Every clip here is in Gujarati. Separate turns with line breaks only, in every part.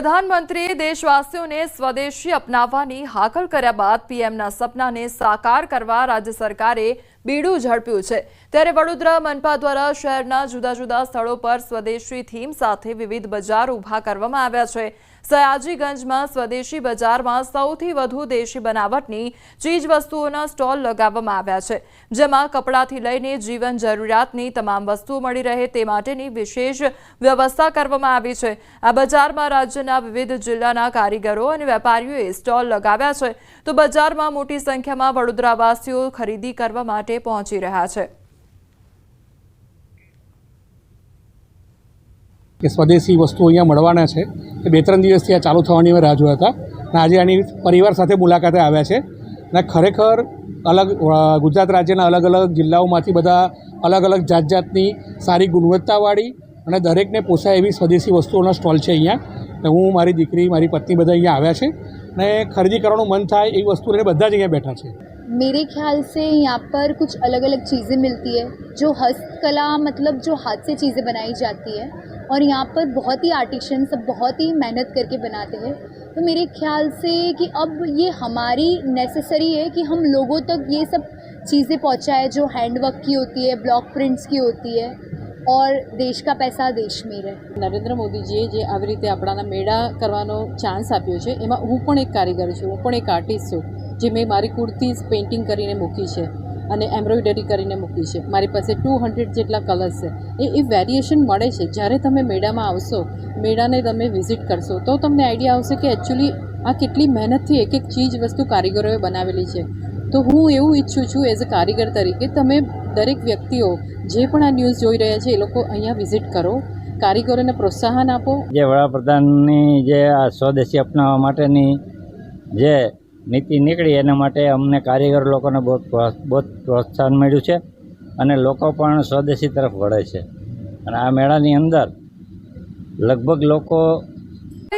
પ્રધાનમંત્રીએ દેશવાસીઓને સ્વદેશી અપનાવવાની હાકલ કર્યા બાદ પીએમના સપનાને સાકાર કરવા રાજ્ય સરકારે બીડું ઝડપ્યું છે। ત્યારે વડોદરા મનપા દ્વારા શહેરના જુદા જુદા સ્થળો પર સ્વદેશી થીમ સાથે વિવિધ બજાર ઊભા કરવામાં આવ્યા છે। સયાજીગંજમાં સ્વદેશી બજારમાં સૌથી વધુ દેશી બનાવટની ચીજવસ્તુઓના સ્ટોલ લગાવવામાં આવ્યા છે, જેમાં કપડાથી લઈને જીવન જરૂરિયાતની તમામ વસ્તુઓ મળી રહે તે માટેની વિશેષ વ્યવસ્થા કરવામાં આવી છે। આ બજારમાં રાજ્યના વિવિધ જિલ્લાના કારીગરો અને વેપારીઓએ સ્ટોલ લગાવ્યા છે, તો બજારમાં મોટી સંખ્યામાં વડોદરાવાસીઓ ખરીદી કરવા માટે પહોંચી રહ્યા છે।
કે સ્વદેશી વસ્તુઓ અહીંયા મળવાના છે એ 2-3 દિવસથી આ ચાલુ થવાની અમે રાહ જોયા હતા અને આજે આની પરિવાર સાથે મુલાકાતે આવ્યા છે અને ખરેખર ગુજરાત રાજ્યના અલગ અલગ જિલ્લાઓમાંથી બધા અલગ અલગ જાતની સારી ગુણવત્તાવાળી અને દરેકને પોસાય એવી સ્વદેશી વસ્તુઓના સ્ટોલ છે અહીંયા। હું, મારી દીકરી, મારી પત્ની બધા અહીંયા આવ્યા છે અને ખરીદી કરવાનું મન થાય એવી વસ્તુ લઈને બધા જ અહીંયા બેઠા છે।
मेरे ख्याल से यहाँ पर कुछ अलग अलग चीज़ें मिलती है, जो हस्तकला मतलब जो हाथ से चीज़ें बनाई जाती है और यहाँ पर बहुत ही आर्टिशन सब बहुत ही मेहनत करके बनाते हैं। तो मेरे ख्याल से कि अब ये हमारी नेसेसरी है कि हम लोगों तक ये सब चीज़ें पहुँचाएं जो हैंडवर्क की होती है, ब्लॉक प्रिंट्स की होती है और देश का पैसा देश में रहे।
नरेंद्र मोदीजीए जे આવી રીતે આપણાના મેળા કરવાનો ચાન્સ આપ્યો છે એમાં હું પણ એક કારીગર છું, હું પણ એક આર્ટિસ્ટ છું, જે મેં મારી કુર્તી પેઇન્ટિંગ કરીને મૂકી છે અને એમ્બ્રોઇડરી કરીને મૂકી છે। મારી પાસે 200 જેટલા કલર્સ છે। એ વેરિએશન મળે છે જ્યારે તમે મેળામાં આવશો, મેળાને તમે વિઝિટ કરશો તો તમને આઈડિયા આવશે કે એકચ્યુઅલી આ કેટલી મહેનતથી એક એક ચીજ વસ્તુ કારીગરોએ બનાવેલી છે। તો હું એવું ઈચ્છું છું એઝ અ કારીગર તરીકે તમે દરેક વ્યક્તિઓ જે પણ આ ન્યૂઝ જોઈ રહ્યા છે એ લોકો અહીંયા વિઝિટ કરો, કારીગરોને પ્રોત્સાહન આપો।
જે વડાપ્રધાનની જે આ સ્વદેશી અપનાવવા માટેની જે નીતિ નીકળી એના માટે અમને કારીગર લોકોને બહુ પ્રોત્સાહન મળ્યું છે અને લોકો પણ સ્વદેશી તરફ વળે છે અને આ મેળાની અંદર લગભગ લોકો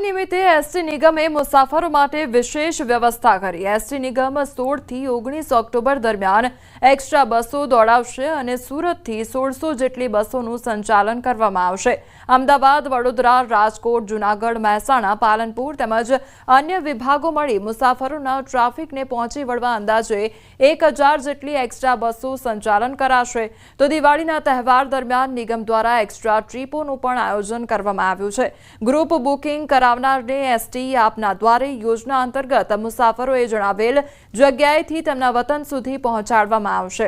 નિમિત્તે એસટી નિગમે મુસાફરો માટે વિશેષ વ્યવસ્થા કરી। એસટી નિગમ 16 થી 19 ઓક્ટોબર દરમિયાન એક્સ્ટ્રા બસો દોડાવશે અને સુરતથી 1600 જેટલી બસોનું સંચાલન કરવામાં આવશે। અમદાવાદ, વડોદરા, રાજકોટ, જૂનાગઢ, મહેસાણા, પાલનપુર તેમજ અન્ય વિભાગો મળી મુસાફરોના ટ્રાફિકને પહોંચી વળવા અંદાજે 1000 જેટલી એક્સ્ટ્રા બસો સંચાલન કરાશે। તો દિવાળીના તહેવાર દરમિયાન નિગમ દ્વારા એક્સ્ટ્રા ટ્રીપોનું પણ આયોજન કરવામાં આવ્યું છે। ગ્રુપ બુકિંગ કરાવનારને એસટી આપના દ્વારે યોજના અંતર્ગત મુસાફરોએ જણાવેલ જગ્યાએથી તેમના વતન સુધી પહોંચાડવામાં આવશે।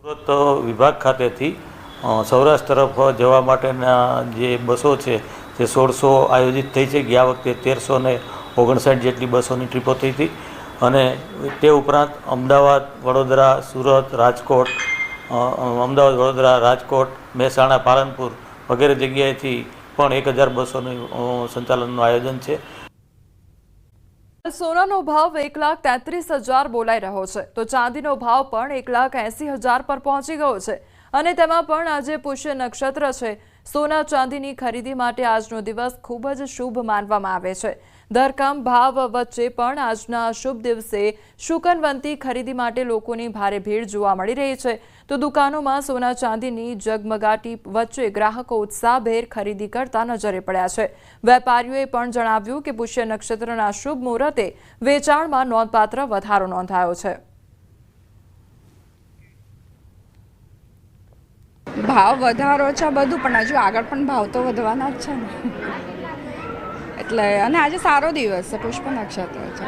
સુરત વિભાગ ખાતેથી સૌરાષ્ટ્ર તરફ જવા માટેના જે બસો છે તે 1600 આયોજિત થઈ છે। ગયા વખતે 1359 જેટલી બસોની ટ્રીપો થઈ હતી અને તે ઉપરાંત અમદાવાદ, વડોદરા, સુરત, રાજકોટ, મહેસાણા, પાલનપુર વગેરે જગ્યાએથી પણ 1000 બસોનું સંચાલનનું આયોજન છે।
સોનાનો ભાવ 1,33,000 બોલાઈ રહ્યો છે, તો ચાંદીનો ભાવ પણ 1,80,000 પર પહોંચી ગયો છે અને તેમાં પણ આજે પુષ્ય નક્ષત્ર છે। સોના ચાંદીની ખરીદી માટે આજનો દિવસ ખૂબ જ શુભ માનવામાં આવે છે। ધરખમ ભાવ વચ્ચે પણ આજના શુભ દિવસે શુકનવંતી ખરીદી માટે લોકોની ભારે ભીડ જોવા મળી રહી છે। તો દુકાનોમાં સોના ચાંદીની જગમગાટી વચ્ચે ગ્રાહકો ઉત્સાહભેર ખરીદી કરતા નજરે પડ્યા છે। વેપારીઓએ પણ જણાવ્યું કે પુષ્ય નક્ષત્રના શુભ મુહૂર્તે વેચાણમાં નોંધપાત્ર વધારો નોંધાયો છે।
ભાવ વધારો છે બધું, પણ હજુ આગળ પણ ભાવ તો વધવાના જ છે ને એટલે અને આજે સારો દિવસ છે, પુષ્પ નક્ષત્ર છે,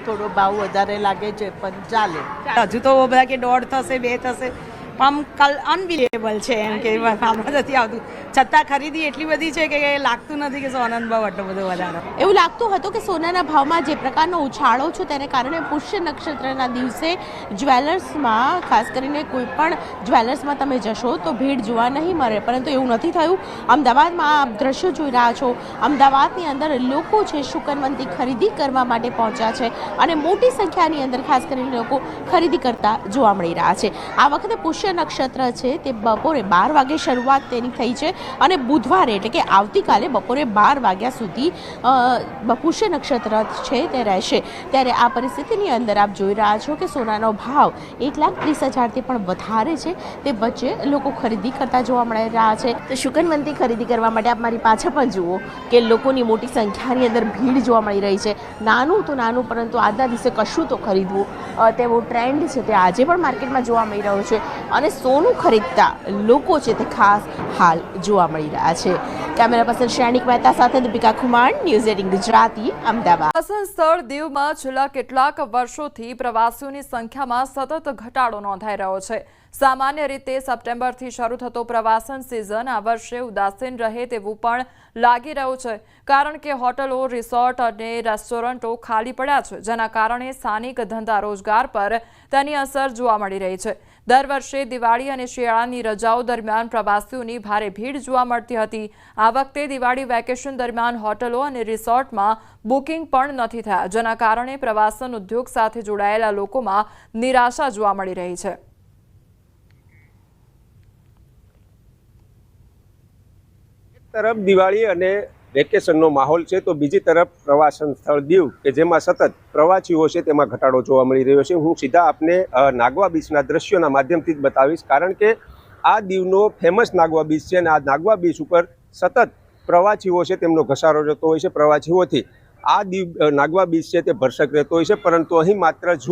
થોડો ભાવ વધારે લાગે છે પણ ચાલે। હજુ તો બધા કે 1.5 થશે 2 થશે પણ અનબિલિવેબલ છે એમ કે આમાં નથી આવતું, છતાં ખરીદી એટલી બધી છે કે લાગતું નથી કે સોનાનો ભાવ આટલો બધો વધારો।
એવું લાગતું હતું કે સોનાના ભાવમાં જે પ્રકારનો ઉછાળો છે તેને કારણે પુષ્ય નક્ષત્રના દિવસે જ્વેલર્સમાં, ખાસ કરીને કોઈ પણ જ્વેલર્સમાં તમે જશો તો ભીડ જોવા નહીં મળે, પરંતુ એવું નથી થયું। અમદાવાદમાં આપ દ્રશ્યો જોઈ રહ્યા છો, અમદાવાદની અંદર લોકો છે શુકનવંતી ખરીદી કરવા માટે પહોંચ્યા છે અને મોટી સંખ્યાની અંદર ખાસ કરીને લોકો ખરીદી કરતા જોવા મળી રહ્યા છે। આ વખતે પુષ્ય પુષ્ય નક્ષત્ર છે તે બપોરે 12 વાગે શરૂઆત તેની થઈ છે અને બુધવારે એટલે કે આવતીકાલે બપોરે 12 વાગ્યા સુધી પુષ્ય નક્ષત્ર છે તે રહેશે। ત્યારે આ પરિસ્થિતિની અંદર આપ જોઈ રહ્યા છો કે સોનાનો ભાવ 1,30,000થી પણ વધારે છે, તે વચ્ચે લોકો ખરીદી કરતા જોવા મળી રહ્યા છે। તો શુકનવંતી ખરીદી કરવા માટે આપ મારી પાછળ પણ જુઓ કે લોકોની મોટી સંખ્યાની અંદર ભીડ જોવા મળી રહી છે। નાનું તો નાનું, પરંતુ આજના દિવસે કશું તો ખરીદવું તેવો ટ્રેન્ડ છે તે આજે પણ માર્કેટમાં જોવા મળી રહ્યો છે અને સોનું ખરીદતા લોકો છે તે ખાસ હાલ જોવા મળી રહ્યા છે। કેમેરા પર્સન શ્રેણિક મહેતા સાથે દીપિકા ખુમાણ, ન્યૂઝ 18 ગુજરાતી, અમદાવાદ।
પ્રવાસન સ્થળ દીવમાં છેલ્લા કેટલાક વર્ષોથી પ્રવાસીઓની સંખ્યામાં સતત ઘટાડો નોંધાઈ રહ્યો છે। સામાન્ય રીતે સપ્ટેમ્બરથી શરૂ થતો પ્રવાસન સિઝન આ વર્ષે ઉદાસીન રહે તેવું પણ લાગી રહ્યું છે, કારણ કે હોટલો, રિસોર્ટ અને રેસ્ટોરન્ટો ખાલી પડ્યા છે, જેના કારણે સ્થાનિક ધંધા રોજગાર પર તેની અસર જોવા મળી રહી છે। દર વર્ષે દિવાળી અને શિયાળાની રજાઓ દરમિયાન પ્રવાસીઓની ભારે ભીડ જોવા મળતી હતી। આ વખતે દિવાળી વેકેશન દરમિયાન હોટલો અને રિસોર્ટમાં બુકિંગ પણ નથી થયા, જેના કારણે પ્રવાસન ઉદ્યોગ સાથે જોડાયેલા લોકોમાં નિરાશા જોવા મળી રહી છે।
તરફ દિવાળી અને વેકેશનનો માહોલ છે, તો બીજી તરફ પ્રવાસન સ્થળ દીવ કે જેમાં સતત પ્રવાસીઓ છે તેમાં ઘટાડો જોવા મળી રહ્યો છે। હું સીધા આપને નાગવા બીચના દ્રશ્યોના માધ્યમથી જ બતાવીશ, કારણ કે આ દીવનો ફેમસ નાગવા બીચ છે અને આ નાગવા બીચ ઉપર સતત પ્રવાસીઓ છે તેમનો ઘસારો રહેતો હોય છે। પ્રવાસીઓથી આ દીવ નાગવા બીચ છે તે ભરસક રહેતો હોય છે, પરંતુ અહીં માત્ર જ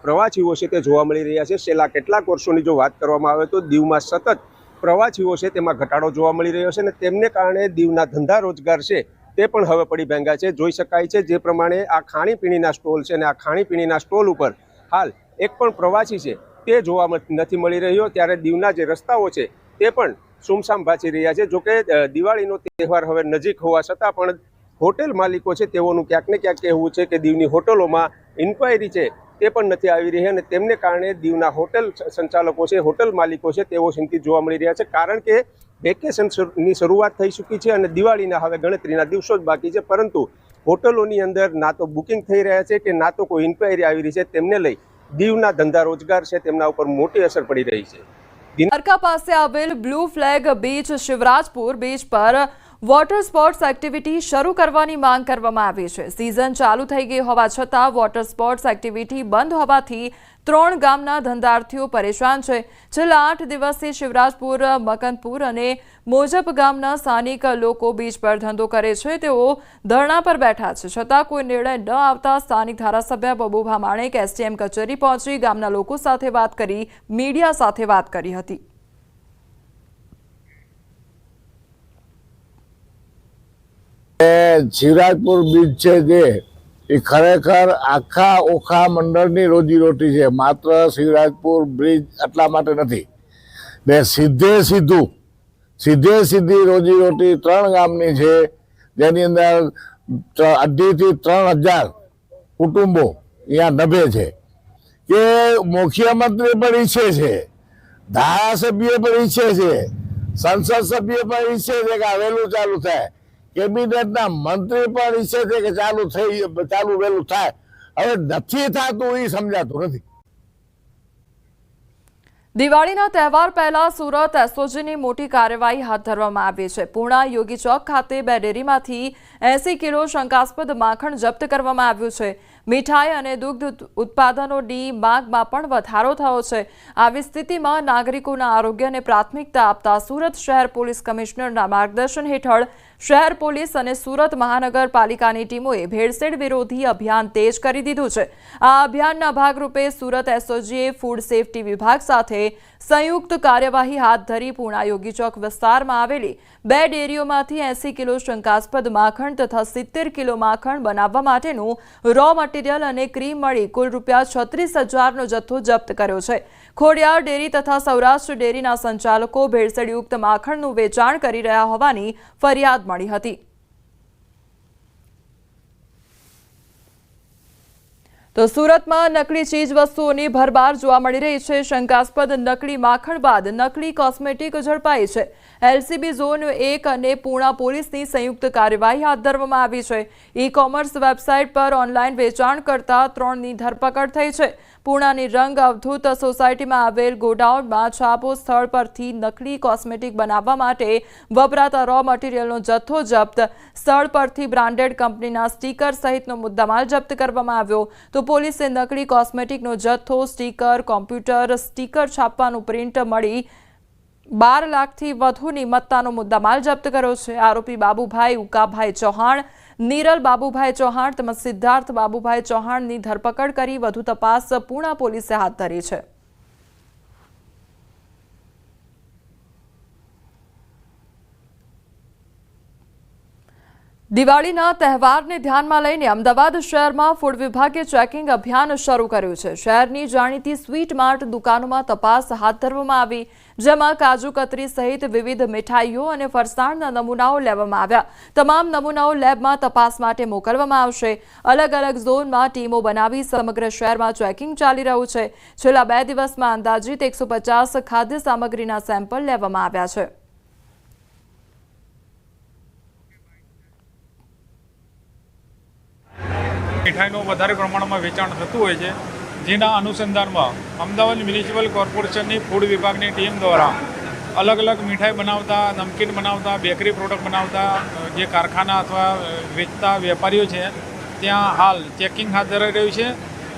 પ્રવાસીઓ છે તે જોવા મળી રહ્યા છે। છેલ્લા કેટલાક વર્ષોની જો વાત કરવામાં આવે તો દીવમાં સતત પ્રવાસીઓ છે તેમાં ઘટાડો જોવા મળી રહ્યો છે અને તેમને કારણે દીવના ધંધા રોજગાર છે તે પણ હવે પડી ભાંગ્યા છે। જોઈ શકાય છે જે પ્રમાણે આ ખાણીપીણીના સ્ટોલ છે અને આ ખાણીપીણીના સ્ટોલ ઉપર હાલ એક પણ પ્રવાસી છે તે જોવા નથી મળી રહ્યો। ત્યારે દીવના જે રસ્તાઓ છે તે પણ સુમસામ ભાસી રહ્યા છે। જોકે દિવાળીનો તહેવાર હવે નજીક હોવા છતાં પણ હોટેલ માલિકો છે તેઓનું ક્યાંક ને ક્યાંક કહેવું છે કે દીવની હોટલોમાં ઇન્ક્વાયરી છે તે પણ નથી આવી રહી અને તેમને કારણે દીવના હોટેલ સંચાલકો છે, હોટેલ માલિકો છે તેઓ ચિંતિત જોવા મળી રહ્યા છે, કારણ કે વેકેશનની શરૂઆત થઈ ચૂકી છે અને દિવાળીના હવે ગણતરીના દિવસો જ બાકી છે, પરંતુ હોટલોની અંદર ના તો બુકિંગ થઈ રહ્યા છે કે ના તો કોઈ ઇન્ક્વાયરી આવી રહી છે। તેમને લઈ દીવના ધંધા રોજગાર છે તેમના ઉપર મોટી અસર પડી રહી છે।
દ્વારકા પાસે આવેલ blue flag beach Shivrajpur beach પર વોટર સ્પોર્ટ્સ એક્ટિવિટી શરૂ કરવાની માંગ કરવામાં આવી છે। સિઝન ચાલુ થઈ ગઈ હોવા છતાં વોટર સ્પોર્ટ્સ એક્ટિવિટી બંધ હોવાથી 3 ગામના ધંધાર્થીઓ પરેશાન છે। છેલ્લા 8 દિવસથી શિવરાજપુર, મકનપુર અને મોજપ ગામના સ્થાનિક લોકો બીચ પર ધંધો કરે છે, તેઓ ધરણા પર બેઠા છે, છતાં કોઈ નિર્ણય ન આવતા સ્થાનિક ધારાસભ્ય બબુભા માણેક એસટીએમ કચેરી પહોંચી ગામના લોકો સાથે વાત કરી, મીડિયા સાથે વાત કરી હતી।
શિવરાજપુર બીચ છે જે એ ખરેખર આખા ઓખા મંડળની રોજીરોટી છે, માત્ર શિવરાજપુર બ્રિજ એટલા માટે નથી। ને સીધી રોજીરોટી 3 ગામની છે, જેની અંદર 2,500 થી 3,000 કુટુંબો અહીંયા નભે છે। કે મુખ્યમંત્રી પણ ઈચ્છે છે, ધારાસભ્ય પણ ઈચ્છે છે, સંસદ સભ્ય પણ ઈચ્છે છે કે આ વહેલું ચાલુ થાય, કેબિનેટના મંત્રી પણ ઈચ્છે છે કે ચાલુ વહેલું થાય, હવે નથી થતું એ સમજાતું નથી।
દિવાળીના તહેવાર પહેલા સુરત એસઓજીની મોટી કાર્યવાહી હાથ ધરવામાં આવી છે। પૂર્ણા યોગી ચોક ખાતે 2 ડેરીમાંથી 80 કિલો શંકાસ્પદ માખણ જપ્ત કરવામાં આવ્યું છે। મીઠાઈ અને દૂધ ઉત્પાદનોની માંગમાં પણ વધારો થયો છે। આવી સ્થિતિમાં નાગરિકોના આરોગ્યને પ્રાથમિકતા આપતા સુરત શહેર પોલીસ કમિશનરના માર્ગદર્શન હેઠળ શહેર પોલીસ અને સુરત મહાનગરપાલિકાની ટીમોએ ભેળસેળ વિરોધી અભિયાન તેજ કરી દીધું છે। આ અભિયાનના ભાગરૂપે સુરત એસઓજીએ ફૂડ સેફટી વિભાગ સાથે સંયુક્ત કાર્યવાહી હાથ ધરી પૂર્ણા યોગી ચોક વિસ્તારમાં આવેલી 2 ડેરીઓમાંથી 80 કિલો શંકાસ્પદ માખણ તથા 70 કિલો માખણ બનાવવા માટેનું રો મટીરિયલ અને ક્રીમ મળી કુલ ₹36,000નો જથ્થો જપ્ત કર્યો છે। ખોડિયાર ડેરી તથા સૌરાષ્ટ્ર ડેરીના સંચાલકો ભેળસેળયુક્ત માખણનું વેચાણ કરી રહ્યા હોવાની ફરિયાદ મળી હતી। તો સુરતમાં નકલી ચીજ વસ્તુઓની ભરમાર જોવા મળી રહી છે। શંકાસ્પદ નકલી માખણ બાદ નકલી કોસ્મેટિક ઝડપાઈ છે। એલસીબી ઝોન 1 અને પૂર્ણા પોલીસની સંયુક્ત કાર્યવાહી હાથ ધરવામાં આવી છે। ઈ કોમર્સ વેબસાઇટ પર ઓનલાઈન વેચાણ કરતા 3ની ધરપકડ થઈ છે। પૂર્ણાની રંગ અવધૂત સોસાયટીમાં આવેલ ગોડાઉનમાં છાપો સ્થળ પરથી નકલી કોસ્મેટિક બનાવવા માટે વપરાતા રો મટીરિયલનો જથ્થો જપ્ત, સ્થળ પરથી બ્રાન્ડેડ કંપનીના સ્ટીકર સહિતનો મુદ્દામાલ જપ્ત કરવામાં આવ્યો. તો પોલીસે નકલી કોસ્મેટિકનો જથ્થો, સ્ટીકર, કોમ્પ્યુટર, સ્ટીકર છાપવાનું પ્રિન્ટ મળી 12 લાખથી વધુની મત્તાનો મુદ્દામાલ જપ્ત કર્યો છે. આરોપી બાબુભાઈ ઉકાભાઈ ચૌહાણ, નીરલ બાબુભાઈ ચૌહાણ તેમજ સિદ્ધાર્થ બાબુભાઈ ચૌહાણની ધરપકડ કરી વધુ તપાસ પૂર્ણા પોલીસે હાથ ધરી છે. દિવાળીના તહેવારને ધ્યાનમાં લઈને અમદાવાદ શહેરમાં ફૂડ વિભાગે ચેકિંગ અભિયાન શરૂ કર્યું છે. શહેરની જાણીતી સ્વીટ માર્ટ દુકાનોમાં તપાસ હાથ ધરવામાં આવી, જેમાં કાજુ કતરી સહિત વિવિધ મીઠાઈઓ અને ફરસાણના નમૂનાઓ લેવામાં આવ્યા. તમામ નમૂનાઓ લેબમાં તપાસ માટે મોકલવામાં આવશે. અલગ અલગ ઝોનમાં ટીમો બનાવી સમગ્ર શહેરમાં ચેકિંગ ચાલી રહ્યું છે. છેલ્લા 2 દિવસમાં અંદાજિત 150 ખાદ્ય સામગ્રીના સેમ્પલ લેવામાં આવ્યા છે.
મીઠાઈનું વધારે પ્રમાણમાં વેચાણ થતું હોય છે, જેના અનુસંધાનમાં અમદાવાદ મ્યુનિસિપલ કોર્પોરેશનની ફૂડ વિભાગની ટીમ દ્વારા અલગ અલગ મીઠાઈ બનાવતા, નમકીન બનાવતા, બેકરી પ્રોડક્ટ બનાવતા જે કારખાના અથવા વેચતા વેપારીઓ છે ત્યાં હાલ ચેકિંગ હાથ ધરાઈ રહ્યું છે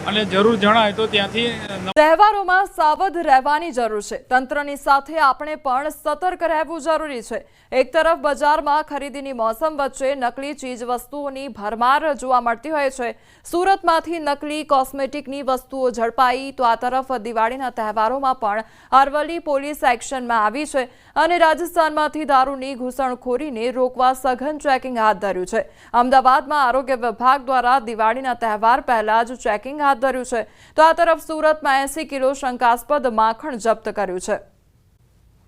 અને જરૂર જણાય તો ત્યાંથી.
તહેવારોમાં સાવધ રહેવાની જરૂર છે. તંત્રની સાથે આપણે પણ સતર્ક રહેવું જરૂરી છે. એક તરફ બજારમાં ખરીદીની મોસમ વચ્ચે નકલી ચીજ વસ્તુઓની ભરમાર જોવા મળતી હોય છે. સુરતમાંથી નકલી કોસ્મેટિકની વસ્તુઓ ઝડપાઈ, તો આ તરફ દિવાળીના તહેવારોમાં પણ અરવલ્લી પોલીસ એક્શનમાં આવી છે અને રાજસ્થાનમાંથી દારૂની ઘૂસણખોરીને રોકવા સઘન ચેકિંગ હાથ ધર્યું છે. અમદાવાદમાં આરોગ્ય વિભાગ દ્વારા દિવાળીના તહેવાર પહેલા જ ચેકિંગ હાથ ધર્યું છે, તો આ તરફ સુરતમાં 80 કિલો શંકાસ્પદ માખણ જપ્ત કર્યું છે.